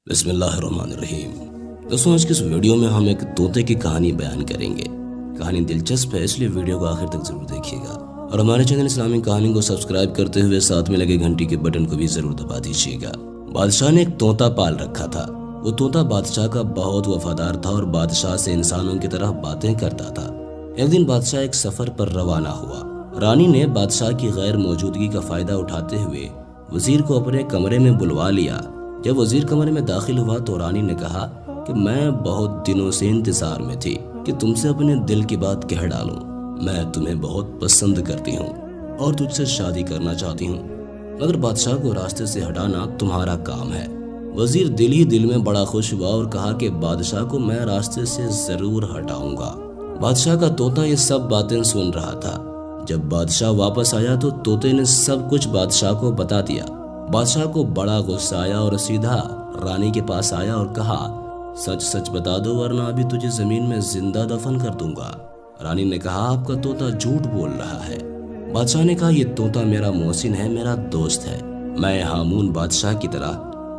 بسم اللہ الرحمن الرحیم۔ دوستوں، آج کی اس ویڈیو میں ہم ایک طوطے کی کہانی بیان کریں گے۔ کہانی دلچسپ ہے، اس لیے ویڈیو کو آخر تک ضرور دیکھیے گا اور ہمارے چینل اسلامی کہانی کو سبسکرائب کرتے ہوئے ساتھ میں لگے گھنٹی کے بٹن کو بھی ضرور دبا دیجیے گا۔ بادشاہ نے ایک طوطا پال رکھا تھا۔ وہ طوطا بادشاہ کا بہت وفادار تھا اور بادشاہ سے انسانوں کی طرح باتیں کرتا تھا۔ ایک دن بادشاہ ایک سفر پر روانہ ہوا۔ رانی نے بادشاہ کی غیر موجودگی کا فائدہ اٹھاتے ہوئے وزیر کو اپنے کمرے میں بلوا لیا۔ جب وزیر کمرے میں داخل ہوا تو رانی نے کہا کہ میں بہت دنوں سے انتظار میں تھی کہ تم سے اپنے دل کی بات کہہ ڈالوں۔ میں تمہیں بہت پسند کرتی ہوں اور تجھ سے شادی کرنا چاہتی ہوں، مگر بادشاہ کو راستے سے ہٹانا تمہارا کام ہے۔ وزیر دل ہی دل میں بڑا خوش ہوا اور کہا کہ بادشاہ کو میں راستے سے ضرور ہٹاؤں گا۔ بادشاہ کا طوطا یہ سب باتیں سن رہا تھا۔ جب بادشاہ واپس آیا تو طوطے نے سب کچھ بادشاہ کو بتا دیا۔ بادشاہ کو بڑا غصہ آیا اور سیدھا رانی کے پاس آیا اور کہا، سچ سچ بتا دو ورنہ ابھی تجھے زمین میں زندہ دفن کر دوں گا۔ رانی نے کہا، آپ کا طوطا جھوٹ بول رہا ہے۔ بادشاہ نے کہا، یہ طوطا میرا محسن ہے، میرا دوست ہے۔ میں ہامون بادشاہ کی طرح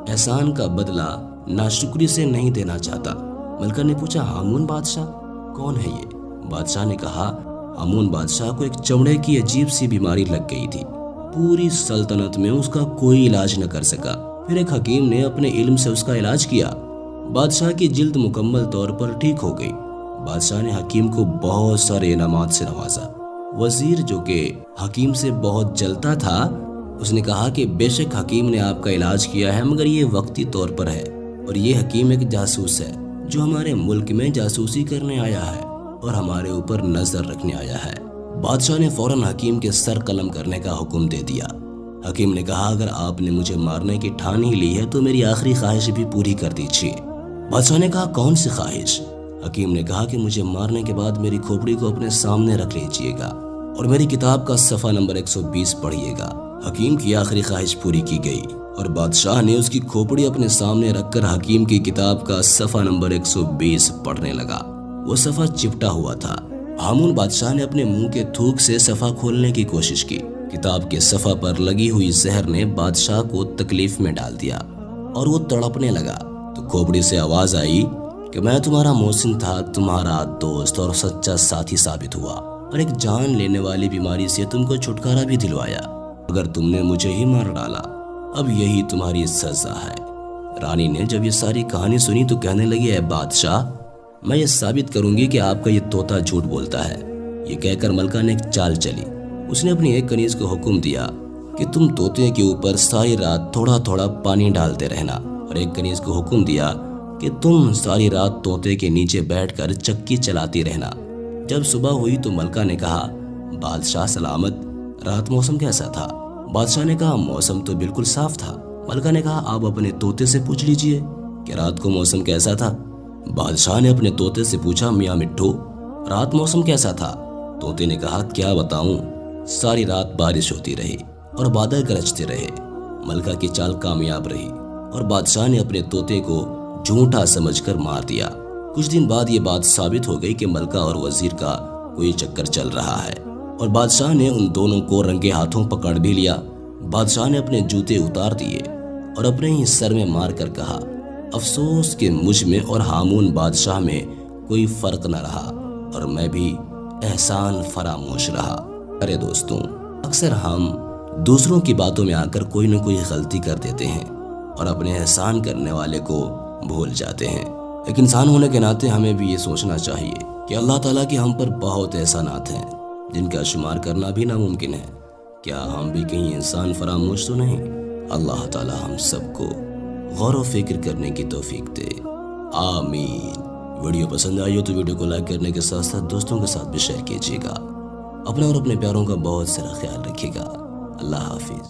احسان کا بدلہ ناشکری سے نہیں دینا چاہتا۔ ملکہ نے پوچھا، ہامون بادشاہ کون ہے یہ؟ بادشاہ نے کہا، ہامون بادشاہ کو ایک چمڑے کی عجیب سی بیماری لگ گئی تھی۔ پوری سلطنت میں اس کا کوئی علاج نہ کر سکا۔ پھر ایک حکیم نے اپنے علم سے اس کا علاج کیا۔ بادشاہ کی جلد مکمل طور پر ٹھیک ہو گئی۔ بادشاہ نے حکیم کو بہت سارے انعامات سے نوازا۔ وزیر جو کہ حکیم سے بہت جلتا تھا، اس نے کہا کہ بے شک حکیم نے آپ کا علاج کیا ہے، مگر یہ وقتی طور پر ہے اور یہ حکیم ایک جاسوس ہے جو ہمارے ملک میں جاسوسی کرنے آیا ہے اور ہمارے اوپر نظر رکھنے آیا ہے۔ بادشاہ نے فوراً حکیم کے سر قلم کرنے کا حکم دے دیا۔ حکیم نے کہا، اگر آپ نے مجھے مارنے کی ٹھان ہی لی ہے تو میری آخری خواہش بھی پوری کر دیجیے۔ بادشاہ نے کہا، کون سی خواہش؟ حکیم نے کہا کہ مجھے مارنے کے بعد میری کھوپڑی کو اپنے سامنے رکھ لیجیے گا اور میری کتاب کا صفحہ نمبر 120 پڑھیے گا۔ حکیم کی آخری خواہش پوری کی گئی اور بادشاہ نے اس کی کھوپڑی اپنے سامنے رکھ کر حکیم کی کتاب کا صفحہ نمبر 120 پڑھنے لگا۔ وہ صفحہ چپٹا ہوا تھا۔ ہامون بادشاہ نے اپنے منہ کے تھوک سے صفحہ کھولنے کی کوشش کی۔ کتاب کے صفحہ پر لگی ہوئی زہر نے بادشاہ کو تکلیف میں ڈال دیا اور وہ تڑپنے لگا تو کھوپڑی سے آواز آئی کہ میں تمہارا محسن تھا، تمہارا دوست اور سچا ساتھی ثابت ہوا اور ایک جان لینے والی بیماری سے تم کو چھٹکارا بھی دلوایا، اگر تم نے مجھے ہی مار ڈالا۔ اب یہی تمہاری سزا ہے۔ رانی نے جب یہ ساری کہانی سنی تو کہنے لگی، اے بادشاہ، میں یہ ثابت کروں گی کہ آپ کا یہ طوطا جھوٹ بولتا ہے۔ یہ کہہ کر ملکہ نے ایک چال چلی۔ اس نے اپنی ایک کنیز کو حکم دیا کہ تم طوطے کے اوپر ساری رات تھوڑا تھوڑا پانی ڈالتے رہنا، اور ایک کنیز کو حکم دیا کہ تم ساری رات طوطے کے نیچے بیٹھ کر چکی چلاتی رہنا۔ جب صبح ہوئی تو ملکہ نے کہا، بادشاہ سلامت، رات موسم کیسا تھا؟ بادشاہ نے کہا، موسم تو بالکل صاف تھا۔ ملکہ نے کہا، آپ اپنے طوطے سے پوچھ لیجئے کہ رات کو موسم کیسا تھا۔ بادشاہ نے اپنے طوطے سے پوچھا، میاں مٹھو، رات موسم کیسا تھا؟ طوطے نے کہا، کیا بتاؤں، ساری رات بارش ہوتی رہی اور بادل گرجتے رہے۔ ملکہ کی چال کامیاب رہی اور بادشاہ نے اپنے طوطے کو جھوٹا سمجھ کر مار دیا۔ کچھ دن بعد یہ بات ثابت ہو گئی کہ ملکہ اور وزیر کا کوئی چکر چل رہا ہے اور بادشاہ نے ان دونوں کو رنگے ہاتھوں پکڑ بھی لیا۔ بادشاہ نے اپنے جوتے اتار دیے اور اپنے ہی سر میں مار کر کہا، افسوس کہ مجھ میں اور ہامون بادشاہ میں کوئی فرق نہ رہا اور میں بھی احسان فراموش رہا۔ ارے دوستوں، اکثر ہم دوسروں کی باتوں میں آ کر کوئی نہ کوئی غلطی کر دیتے ہیں اور اپنے احسان کرنے والے کو بھول جاتے ہیں۔ ایک انسان ہونے کے ناطے ہمیں بھی یہ سوچنا چاہیے کہ اللہ تعالیٰ کے ہم پر بہت احسانات ہیں جن کا شمار کرنا بھی ناممکن ہے۔ کیا ہم بھی کہیں انسان فراموش تو نہیں؟ اللہ تعالیٰ ہم سب کو غور و فکر کرنے کی توفیق دے، آمین۔ ویڈیو پسند آئی ہو تو ویڈیو کو لائک کرنے کے ساتھ ساتھ دوستوں کے ساتھ بھی شیئر کیجیے گا۔ اپنا اور اپنے پیاروں کا بہت سارا خیال رکھیے گا۔ اللہ حافظ۔